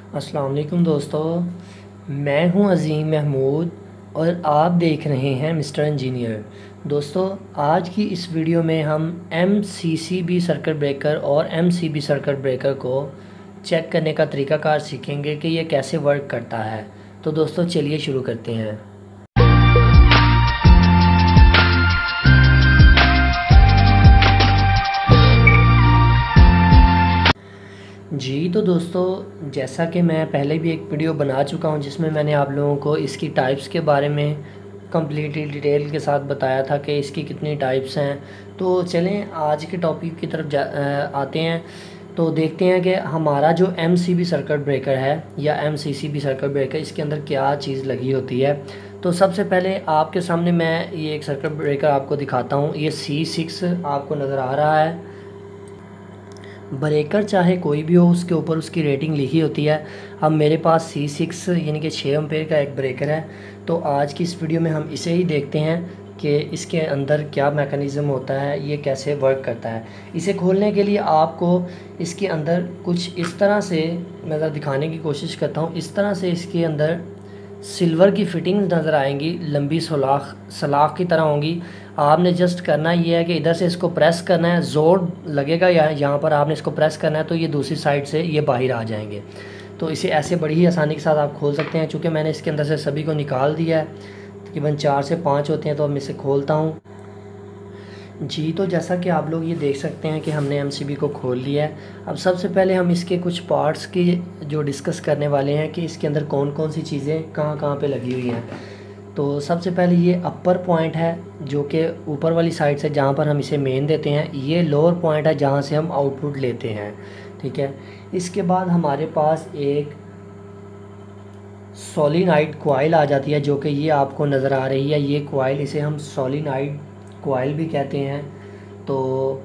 अस्सलाम वालेकुम दोस्तों, मैं हूं अज़ीम महमूद और आप देख रहे हैं मिस्टर इंजीनियर। दोस्तों, आज की इस वीडियो में हम MCCB सर्किट ब्रेकर और MCB सर्किट ब्रेकर को चेक करने का तरीकाकार सीखेंगे कि ये कैसे वर्क करता है। तो दोस्तों चलिए शुरू करते हैं। जी तो दोस्तों, जैसा कि मैं पहले भी एक वीडियो बना चुका हूं जिसमें मैंने आप लोगों को इसकी टाइप्स के बारे में कम्प्लीटली डिटेल के साथ बताया था कि इसकी कितनी टाइप्स हैं। तो चलें आज के टॉपिक की तरफ आते हैं। तो देखते हैं कि हमारा जो MCB सर्किट ब्रेकर है या MCCB सर्किट ब्रेकर, इसके अंदर क्या चीज़ लगी होती है। तो सबसे पहले आपके सामने मैं ये एक सर्किट ब्रेकर आपको दिखाता हूँ। ये C6 आपको नज़र आ रहा है। ब्रेकर चाहे कोई भी हो, उसके ऊपर उसकी रेटिंग लिखी होती है। अब मेरे पास C6 यानी कि 6 एम्पेयर का एक ब्रेकर है। तो आज की इस वीडियो में हम इसे ही देखते हैं कि इसके अंदर क्या मैकेनिज़्म होता है, ये कैसे वर्क करता है। इसे खोलने के लिए आपको इसके अंदर कुछ इस तरह से, मैं ज़रा दिखाने की कोशिश करता हूँ। इस तरह से इसके अंदर सिल्वर की फिटिंग नज़र आएंगी, लंबी सलाख की तरह होंगी। आपने जस्ट करना ये है कि इधर से इसको प्रेस करना है, ज़ोर लगेगा यहाँ पर आपने इसको प्रेस करना है तो ये दूसरी साइड से ये बाहर आ जाएंगे। तो इसे ऐसे बड़ी ही आसानी के साथ आप खोल सकते हैं। चूँकि मैंने इसके अंदर से सभी को निकाल दिया है, तकरीबन 4 से 5 होते हैं, तो अब मैं इसे खोलता हूँ। जी तो जैसा कि आप लोग ये देख सकते हैं कि हमने MCB को खोल लिया है। अब सबसे पहले हम इसके कुछ पार्ट्स की जो डिस्कस करने वाले हैं कि इसके अंदर कौन कौन सी चीज़ें कहाँ कहाँ पे लगी हुई हैं। तो सबसे पहले ये अपर पॉइंट है जो कि ऊपर वाली साइड से, जहाँ पर हम इसे मेन देते हैं। ये लोअर पॉइंट है जहाँ से हम आउटपुट लेते हैं, ठीक है। इसके बाद हमारे पास एक सोलिनॉइड कॉइल आ जाती है, जो कि ये आपको नज़र आ रही है। ये कॉइल, इसे हम सोलिनॉइड कॉइल भी कहते हैं। तो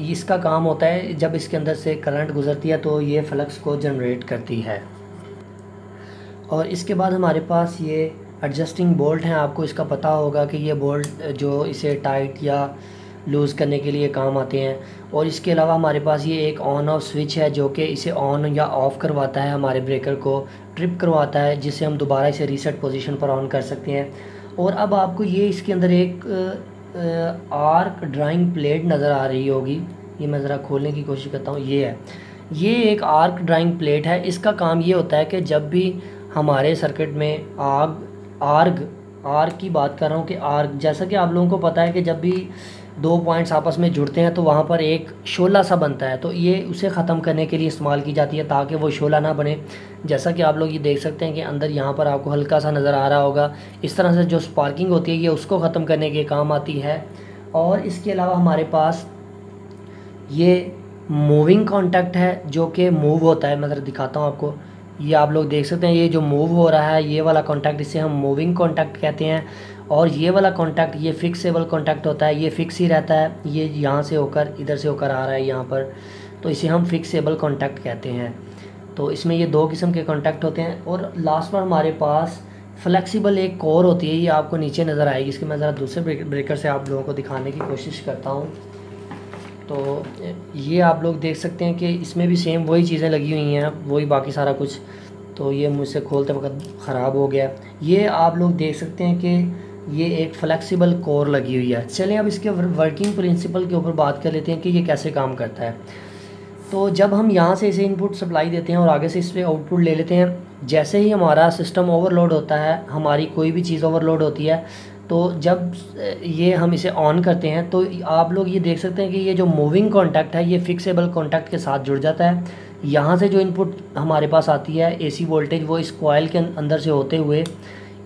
इसका काम होता है, जब इसके अंदर से करंट गुजरती है तो ये फ्लक्स को जनरेट करती है। और इसके बाद हमारे पास ये एडजस्टिंग बोल्ट हैं। आपको इसका पता होगा कि ये बोल्ट जो इसे टाइट या लूज़ करने के लिए काम आते हैं। और इसके अलावा हमारे पास ये एक ऑन ऑफ स्विच है जो कि इसे ऑन या ऑफ़ करवाता है, हमारे ब्रेकर को ट्रिप करवाता है, जिससे हम दोबारा इसे रीसेट पोजीशन पर ऑन कर सकते हैं। और अब आपको ये इसके अंदर एक आर्क ड्राइंग प्लेट नज़र आ रही होगी। ये मैं ज़रा खोलने की कोशिश करता हूँ। ये है, ये एक आर्क ड्राइंग प्लेट है। इसका काम ये होता है कि जब भी हमारे सर्किट में आर्क की बात कर रहा हूँ कि आर्क, जैसा कि आप लोगों को पता है कि जब भी दो पॉइंट्स आपस में जुड़ते हैं तो वहाँ पर एक शोला सा बनता है। तो ये उसे ख़त्म करने के लिए इस्तेमाल की जाती है ताकि वो शोला ना बने। जैसा कि आप लोग ये देख सकते हैं कि अंदर यहाँ पर आपको हल्का सा नज़र आ रहा होगा। इस तरह से जो स्पार्किंग होती है ये उसको ख़त्म करने के काम आती है। और इसके अलावा हमारे पास ये मूविंग कॉन्टैक्ट है जो कि मूव होता है। मैं ज़रा दिखाता हूँ आपको। ये आप लोग देख सकते हैं, ये जो मूव हो रहा है, ये वाला कॉन्टैक्ट, इसे हम मूविंग कॉन्टैक्ट कहते हैं। और ये वाला कॉन्टैक्ट, ये फिक्सेबल कॉन्टैक्ट होता है, ये फिक्स ही रहता है। ये यहाँ से होकर इधर से होकर आ रहा है यहाँ पर, तो इसे हम फिक्सेबल कॉन्टैक्ट कहते हैं। तो इसमें ये दो किस्म के कॉन्टैक्ट होते हैं। और लास्ट पर हमारे पास फ्लेक्सिबल एक कोर होती है, ये आपको नीचे नज़र आएगी। इसकी मैं ज़रा दूसरे ब्रेकर से आप लोगों को दिखाने की कोशिश करता हूँ। तो ये आप लोग देख सकते हैं कि इसमें भी सेम वही चीज़ें लगी हुई हैं, वही बाकी सारा कुछ। तो ये मुझसे खोलते वक्त ख़राब हो गया। ये आप लोग देख सकते हैं कि ये एक फ्लेक्सिबल कोर लगी हुई है। चलें अब इसके वर्किंग प्रिंसिपल के ऊपर बात कर लेते हैं कि ये कैसे काम करता है। तो जब हम यहाँ से इसे इनपुट सप्लाई देते हैं और आगे से इस पर आउटपुट ले लेते हैं, जैसे ही हमारा सिस्टम ओवरलोड होता है, हमारी कोई भी चीज़ ओवरलोड होती है, तो जब ये हम इसे ऑन करते हैं तो आप लोग ये देख सकते हैं कि ये जो मूविंग कॉन्टैक्ट है ये फिक्सेबल कॉन्टैक्ट के साथ जुड़ जाता है। यहाँ से जो इनपुट हमारे पास आती है AC वोल्टेज, वो इस कॉइल के अंदर से होते हुए,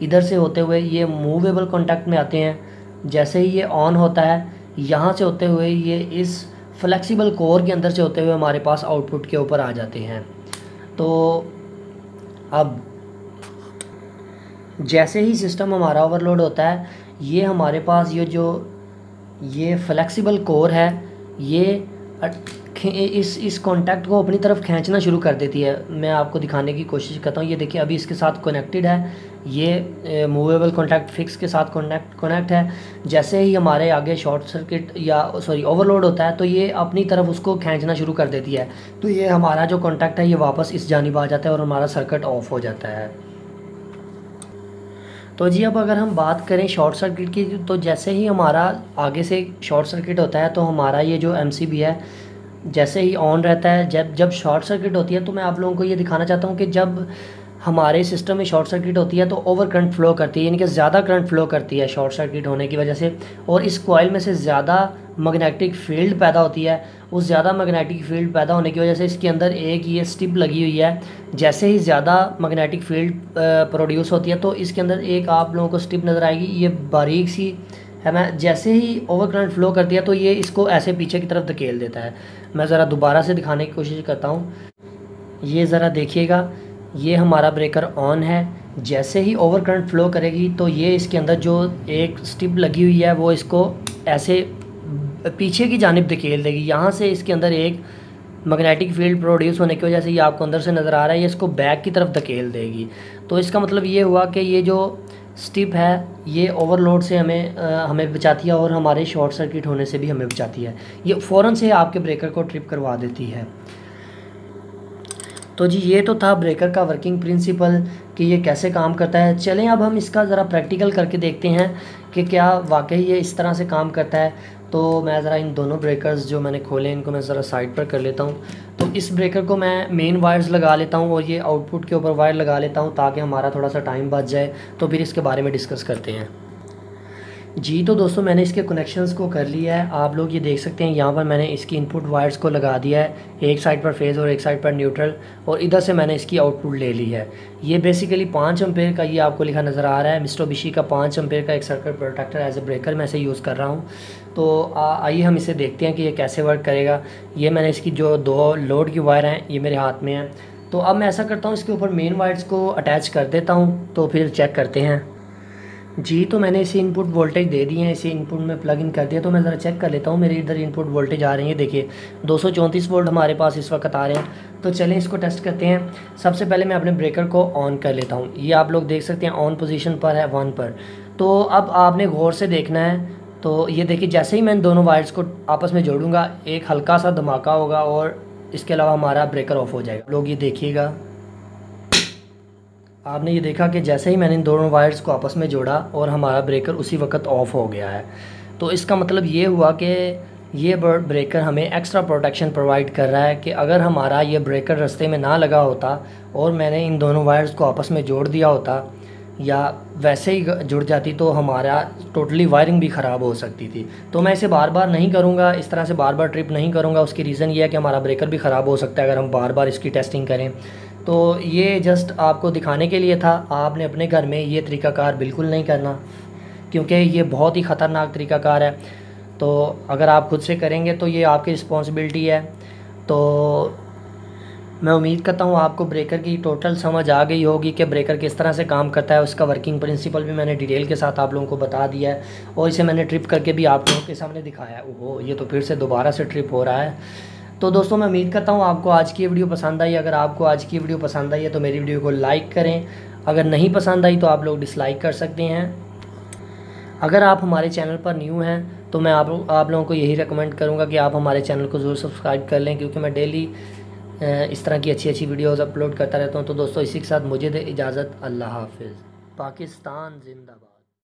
इधर से होते हुए ये मूवेबल कॉन्टैक्ट में आते हैं। जैसे ही ये ऑन होता है, यहाँ से होते हुए ये इस फ्लेक्सिबल कोर के अंदर से होते हुए हमारे पास आउटपुट के ऊपर आ जाते हैं। तो अब जैसे ही सिस्टम हमारा ओवरलोड होता है, ये हमारे पास ये फ्लेक्सिबल कोर है, ये इस कॉन्टैक्ट को अपनी तरफ खींचना शुरू कर देती है। मैं आपको दिखाने की कोशिश करता हूँ। ये देखिए अभी इसके साथ कनेक्टेड है, ये मूवेबल कॉन्टैक्ट फिक्स के साथ कनेक्ट है। जैसे ही हमारे आगे शॉर्ट सर्किट या ओवरलोड होता है तो ये अपनी तरफ उसको खींचना शुरू कर देती है। तो ये हमारा जो कॉन्टैक्ट है ये वापस इस जानिब आ जाता है और हमारा सर्किट ऑफ हो जाता है। तो जी अब अगर हम बात करें शॉर्ट सर्किट की, तो जैसे ही हमारा आगे से शॉर्ट सर्किट होता है तो हमारा ये जो एमसीबी है जैसे ही ऑन रहता है। जब शॉर्ट सर्किट होती है तो मैं आप लोगों को ये दिखाना चाहता हूँ कि जब हमारे सिस्टम में शॉर्ट सर्किट होती है तो ओवर करंट फ्लो करती है, यानी कि ज़्यादा करंट फ्लो करती है शॉर्ट सर्किट होने की वजह से, और इस कॉइल में से ज़्यादा मैग्नेटिक फील्ड पैदा होती है। उस ज़्यादा मैग्नेटिक फील्ड पैदा होने की वजह से इसके अंदर एक ये स्टिप लगी हुई है। जैसे ही ज़्यादा मैग्नेटिक फील्ड प्रोड्यूस होती है तो इसके अंदर एक आप लोगों को स्टिप नज़र आएगी, ये बारीक सी है। मैं जैसे ही ओवर करंट फ्लो करती है तो ये इसको ऐसे पीछे की तरफ धकेल देता है। मैं ज़रा दोबारा से दिखाने की कोशिश करता हूँ। ये ज़रा देखिएगा, ये हमारा ब्रेकर ऑन है। जैसे ही ओवर करंट फ्लो करेगी तो ये इसके अंदर जो एक स्टिप लगी हुई है वो इसको ऐसे पीछे की जानिब धकेल देगी। यहाँ से इसके अंदर एक मैग्नेटिक फील्ड प्रोड्यूस होने की वजह से ये आपको अंदर से नज़र आ रहा है, ये इसको बैक की तरफ धकेल देगी। तो इसका मतलब ये हुआ कि ये जो स्टिप है ये ओवरलोड से हमें बचाती है और हमारे शॉर्ट सर्किट होने से भी हमें बचाती है। ये फ़ौरन से आपके ब्रेकर को ट्रिप करवा देती है। तो जी ये तो था ब्रेकर का वर्किंग प्रिंसिपल कि ये कैसे काम करता है। चलें अब हम इसका ज़रा प्रैक्टिकल करके देखते हैं कि क्या वाकई ये इस तरह से काम करता है। तो मैं ज़रा इन दोनों ब्रेकर्स जो मैंने खोले इनको मैं ज़रा साइड पर कर लेता हूँ। तो इस ब्रेकर को मैं मेन वायर्स लगा लेता हूँ और ये आउटपुट के ऊपर वायर लगा लेता हूँ ताकि हमारा थोड़ा सा टाइम बच जाए। तो फिर इसके बारे में डिस्कस करते हैं। जी तो दोस्तों मैंने इसके कनेक्शंस को कर लिया है। आप लोग ये देख सकते हैं यहाँ पर मैंने इसकी इनपुट वायर्स को लगा दिया है, एक साइड पर फेज़ और एक साइड पर न्यूट्रल, और इधर से मैंने इसकी आउटपुट ले ली है। ये बेसिकली 5 एम्पेयर का ये आपको लिखा नज़र आ रहा है। मित्सुबिशी का 5 एम्पेयर का एक circuit protector as a breaker मैं इसे यूज़ कर रहा हूँ। तो आइए हम इसे देखते हैं कि ये कैसे वर्क करेगा। ये मैंने इसकी जो 2 लोड की वायर हैं ये मेरे हाथ में है। तो अब मैं ऐसा करता हूँ इसके ऊपर मेन वायर्स को अटैच कर देता हूँ, तो फिर चेक करते हैं। जी तो मैंने इसे इनपुट वोल्टेज दे दिए हैं, इसे इनपुट में प्लग इन कर दिया। तो मैं ज़रा चेक कर लेता हूँ मेरे इधर इनपुट वोल्टेज आ रही है। देखिए 234 वोल्ट हमारे पास इस वक्त आ रहे हैं। तो चलें इसको टेस्ट करते हैं। सबसे पहले मैं अपने ब्रेकर को ऑन कर लेता हूँ। ये आप लोग देख सकते हैं ऑन पोजीशन पर है 1 पर। तो अब आपने गौर से देखना है। तो ये देखिए जैसे ही मैं दोनों वायर्स को आपस में जोड़ूँगा एक हल्का सा धमाका होगा और इसके अलावा हमारा ब्रेकर ऑफ हो जाएगा। लोग ये देखिएगा, आपने ये देखा कि जैसे ही मैंने इन दोनों वायर्स को आपस में जोड़ा और हमारा ब्रेकर उसी वक्त ऑफ हो गया है। तो इसका मतलब ये हुआ कि ये ब्रेकर हमें एक्स्ट्रा प्रोटेक्शन प्रोवाइड कर रहा है कि अगर हमारा ये ब्रेकर रास्ते में ना लगा होता और मैंने इन दोनों वायर्स को आपस में जोड़ दिया होता या वैसे ही जुड़ जाती तो हमारा टोटली वायरिंग भी ख़राब हो सकती थी। तो मैं इसे बार बार नहीं करूँगा, इस तरह से बार बार ट्रिप नहीं करूँगा। उसकी रीज़न ये है कि हमारा ब्रेकर भी ख़राब हो सकता है अगर हम बार बार इसकी टेस्टिंग करें। तो ये जस्ट आपको दिखाने के लिए था। आपने अपने घर में ये तरीक़ाकार बिल्कुल नहीं करना क्योंकि ये बहुत ही ख़तरनाक तरीक़ाकार है। तो अगर आप खुद से करेंगे तो ये आपकी रिस्पॉन्सिबिलिटी है। तो मैं उम्मीद करता हूँ आपको ब्रेकर की टोटल समझ आ गई होगी कि ब्रेकर किस तरह से काम करता है। उसका वर्किंग प्रिंसिपल भी मैंने डिटेल के साथ आप लोगों को बता दिया है और इसे मैंने ट्रिप करके भी आप लोगों के सामने दिखाया है। ओहो ये तो फिर से दोबारा से ट्रिप हो रहा है। तो दोस्तों मैं उम्मीद करता हूँ आपको आज की वीडियो पसंद आई। अगर आपको आज की वीडियो पसंद आई है तो मेरी वीडियो को लाइक करें। अगर नहीं पसंद आई तो आप लोग डिसलाइक कर सकते हैं। अगर आप हमारे चैनल पर न्यू हैं तो मैं आप लोगों को यही रिकमेंड करूँगा कि आप हमारे चैनल को ज़रूर सब्सक्राइब कर लें क्योंकि मैं डेली इस तरह की अच्छी अच्छी वीडियोज़ अपलोड करता रहता हूँ। तो दोस्तों इसी के साथ मुझे दे इजाज़त। अल्लाह हाफिज़। पाकिस्तान जिंदाबाद।